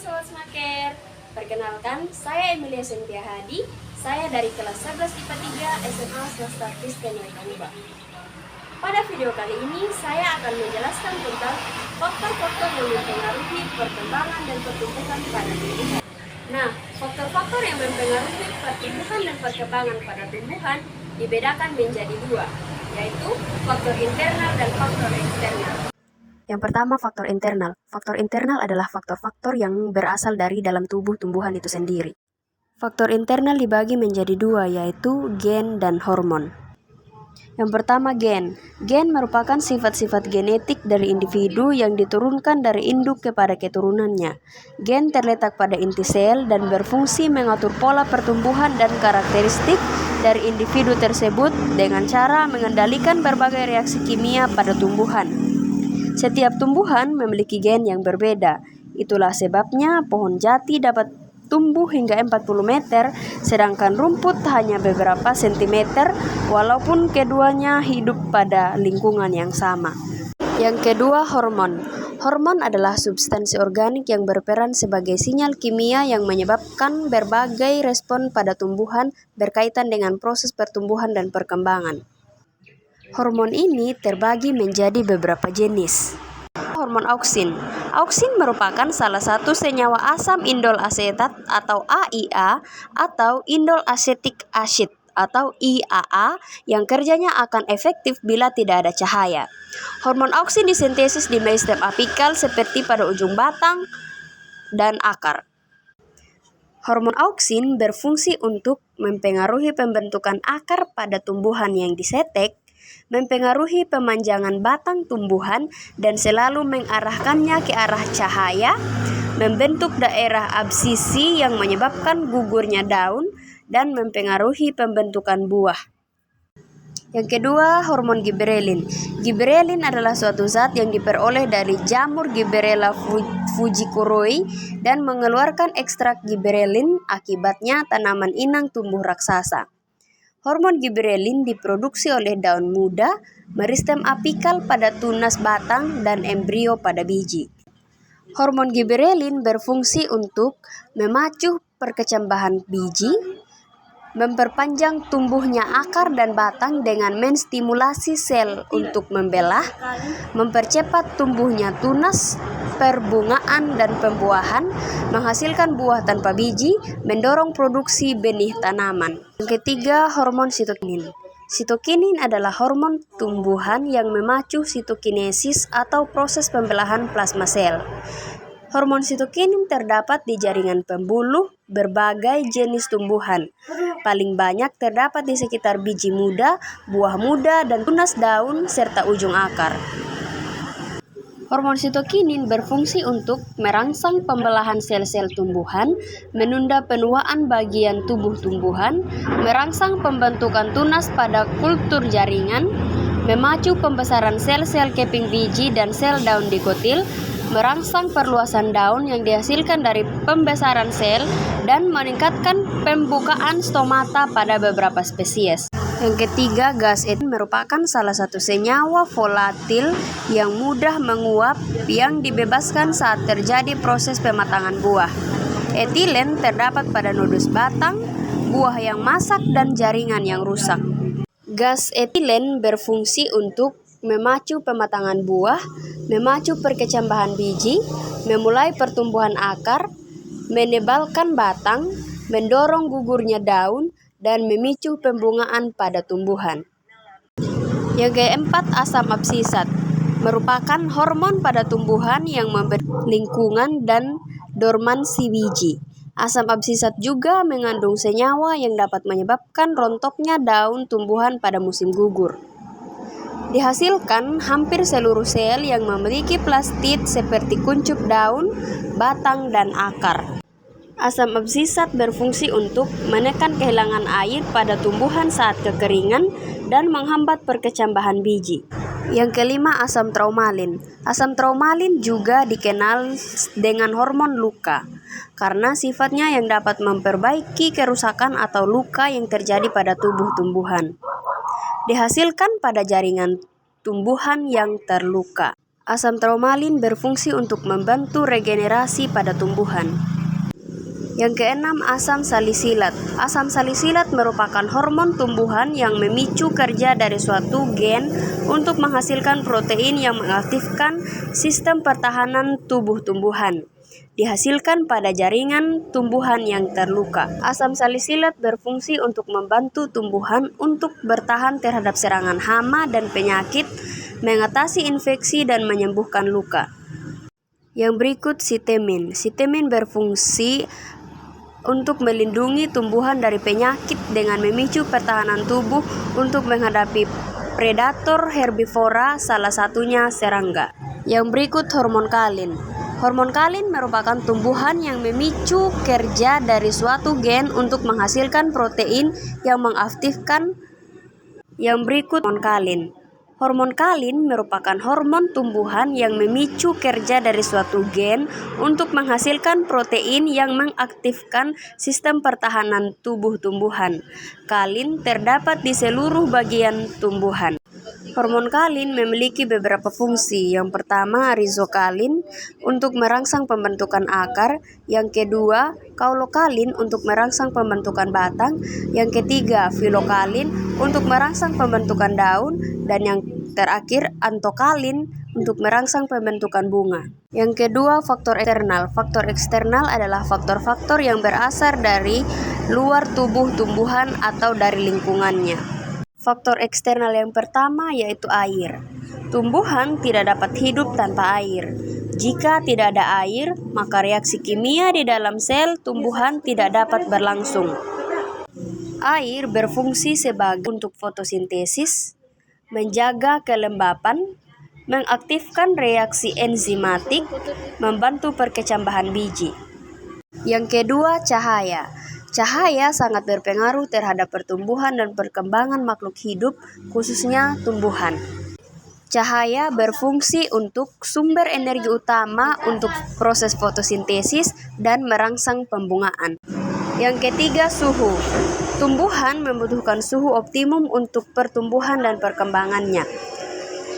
Sobat Smaker. Perkenalkan, saya Emilia Cynthia Hadi. Saya dari kelas 11 IPA 3 SMA Swasta Kristen Waikamuba. Pada video kali ini, saya akan menjelaskan tentang faktor-faktor yang mempengaruhi perkembangan dan pertumbuhan pada tumbuhan. Nah, faktor-faktor yang mempengaruhi pertumbuhan dan perkembangan pada tumbuhan dibedakan menjadi dua, yaitu faktor internal dan faktor eksternal. Yang pertama, faktor internal. Faktor internal adalah faktor-faktor yang berasal dari dalam tubuh tumbuhan itu sendiri. Faktor internal dibagi menjadi dua, yaitu gen dan hormon. Yang pertama, gen. Gen merupakan sifat-sifat genetik dari individu yang diturunkan dari induk kepada keturunannya. Gen terletak pada inti sel dan berfungsi mengatur pola pertumbuhan dan karakteristik dari individu tersebut dengan cara mengendalikan berbagai reaksi kimia pada tumbuhan. Setiap tumbuhan memiliki gen yang berbeda. Itulah sebabnya pohon jati dapat tumbuh hingga 40 meter, sedangkan rumput hanya beberapa sentimeter, walaupun keduanya hidup pada lingkungan yang sama. Yang kedua, hormon. Hormon adalah substansi organik yang berperan sebagai sinyal kimia yang menyebabkan berbagai respon pada tumbuhan berkaitan dengan proses pertumbuhan dan perkembangan. Hormon ini terbagi menjadi beberapa jenis. Hormon auksin. Auksin merupakan salah satu senyawa asam indol asetat atau AIA atau indol asetik acid atau IAA yang kerjanya akan efektif bila tidak ada cahaya. Hormon auksin disintesis di meristem apikal seperti pada ujung batang dan akar. Hormon auksin berfungsi untuk mempengaruhi pembentukan akar pada tumbuhan yang disetek, mempengaruhi pemanjangan batang tumbuhan dan selalu mengarahkannya ke arah cahaya, membentuk daerah absisi yang menyebabkan gugurnya daun, dan mempengaruhi pembentukan buah. Yang kedua, hormon giberelin. Giberelin adalah suatu zat yang diperoleh dari jamur Gibberella fujikuroi dan mengeluarkan ekstrak giberelin, akibatnya tanaman inang tumbuh raksasa. Hormon giberelin diproduksi oleh daun muda, meristem apikal pada tunas batang, dan embrio pada biji. Hormon giberelin berfungsi untuk memacu perkecambahan biji, memperpanjang tumbuhnya akar dan batang dengan menstimulasi sel untuk membelah, mempercepat tumbuhnya tunas, perbungaan dan pembuahan, menghasilkan buah tanpa biji, mendorong produksi benih tanaman. Yang ketiga, hormon sitokinin. Sitokinin adalah hormon tumbuhan yang memacu sitokinesis atau proses pembelahan plasma sel. Hormon sitokinin terdapat di jaringan pembuluh berbagai jenis tumbuhan. Paling banyak terdapat di sekitar biji muda, buah muda, dan tunas daun serta ujung akar. Hormon sitokinin berfungsi untuk merangsang pembelahan sel-sel tumbuhan, menunda penuaan bagian tubuh tumbuhan, merangsang pembentukan tunas pada kultur jaringan, memacu pembesaran sel-sel keping biji dan sel daun dikotil, merangsang perluasan daun yang dihasilkan dari pembesaran sel, dan meningkatkan pembukaan stomata pada beberapa spesies. Yang ketiga, gas etilen merupakan salah satu senyawa volatil yang mudah menguap yang dibebaskan saat terjadi proses pematangan buah. Etilen terdapat pada nodus batang, buah yang masak, dan jaringan yang rusak. Gas etilen berfungsi untuk memacu pematangan buah, memacu perkecambahan biji, memulai pertumbuhan akar, menebalkan batang, mendorong gugurnya daun, dan memicu pembungaan pada tumbuhan. Yang keempat, asam absisat merupakan hormon pada tumbuhan yang memberi lingkungan dan dormansi biji. Asam absisat juga mengandung senyawa yang dapat menyebabkan rontoknya daun tumbuhan pada musim gugur. Dihasilkan hampir seluruh sel yang memiliki plastid seperti kuncup daun, batang, dan akar. Asam absisat berfungsi untuk menekan kehilangan air pada tumbuhan saat kekeringan dan menghambat perkecambahan biji. Yang kelima, asam traumalin. Asam traumalin juga dikenal dengan hormon luka karena sifatnya yang dapat memperbaiki kerusakan atau luka yang terjadi pada tubuh tumbuhan. Dihasilkan pada jaringan tumbuhan yang terluka. Asam traumalin berfungsi untuk membantu regenerasi pada tumbuhan. Yang keenam, asam salisilat. Asam salisilat merupakan hormon tumbuhan yang memicu kerja dari suatu gen untuk menghasilkan protein yang mengaktifkan sistem pertahanan tubuh tumbuhan. Dihasilkan pada jaringan tumbuhan yang terluka. Asam salisilat berfungsi untuk membantu tumbuhan untuk bertahan terhadap serangan hama dan penyakit, mengatasi infeksi dan menyembuhkan luka. Yang berikut sitemin. Sitemin berfungsi untuk melindungi tumbuhan dari penyakit dengan memicu pertahanan tubuh untuk menghadapi predator herbivora, salah satunya serangga. Yang berikut hormon kalin. Hormon kalin merupakan tumbuhan yang memicu kerja dari suatu gen untuk menghasilkan protein yang mengaktifkan. Yang berikut hormon kalin. Hormon kalin merupakan hormon tumbuhan yang memicu kerja dari suatu gen untuk menghasilkan protein yang mengaktifkan sistem pertahanan tubuh tumbuhan. Kalin terdapat di seluruh bagian tumbuhan. Hormon kalin memiliki beberapa fungsi. Yang pertama, rizokalin untuk merangsang pembentukan akar. Yang kedua, kaulokalin untuk merangsang pembentukan batang. Yang ketiga, filokalin untuk merangsang pembentukan daun. Dan yang terakhir, antokalin untuk merangsang pembentukan bunga. Yang kedua, faktor eksternal. Faktor eksternal adalah faktor-faktor yang berasal dari luar tubuh tumbuhan atau dari lingkungannya. Faktor eksternal yang pertama yaitu air. Tumbuhan tidak dapat hidup tanpa air. Jika tidak ada air, maka reaksi kimia di dalam sel tumbuhan tidak dapat berlangsung. Air berfungsi sebagai untuk fotosintesis, menjaga kelembapan, mengaktifkan reaksi enzimatik, membantu perkecambahan biji. Yang kedua, cahaya. Cahaya sangat berpengaruh terhadap pertumbuhan dan perkembangan makhluk hidup, khususnya tumbuhan. Cahaya berfungsi untuk sumber energi utama untuk proses fotosintesis dan merangsang pembungaan. Yang ketiga, suhu. Tumbuhan membutuhkan suhu optimum untuk pertumbuhan dan perkembangannya.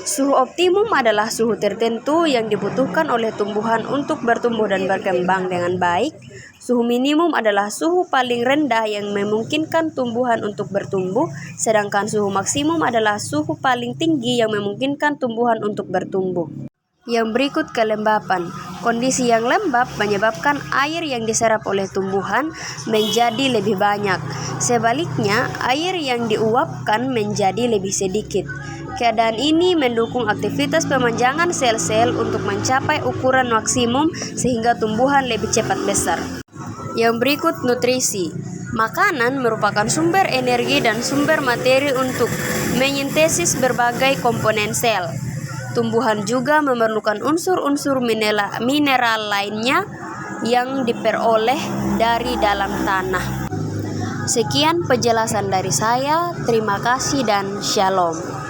Suhu optimum adalah suhu tertentu yang dibutuhkan oleh tumbuhan untuk bertumbuh dan berkembang dengan baik. Suhu minimum adalah suhu paling rendah yang memungkinkan tumbuhan untuk bertumbuh, sedangkan suhu maksimum adalah suhu paling tinggi yang memungkinkan tumbuhan untuk bertumbuh. Yang berikut kelembapan. Kondisi yang lembab menyebabkan air yang diserap oleh tumbuhan menjadi lebih banyak. Sebaliknya, air yang diuapkan menjadi lebih sedikit. Keadaan ini mendukung aktivitas pemanjangan sel-sel untuk mencapai ukuran maksimum sehingga tumbuhan lebih cepat besar. Yang berikut nutrisi. Makanan merupakan sumber energi dan sumber materi untuk menyintesis berbagai komponen sel. Tumbuhan juga memerlukan unsur-unsur mineral lainnya yang diperoleh dari dalam tanah. Sekian penjelasan dari saya. Terima kasih dan shalom.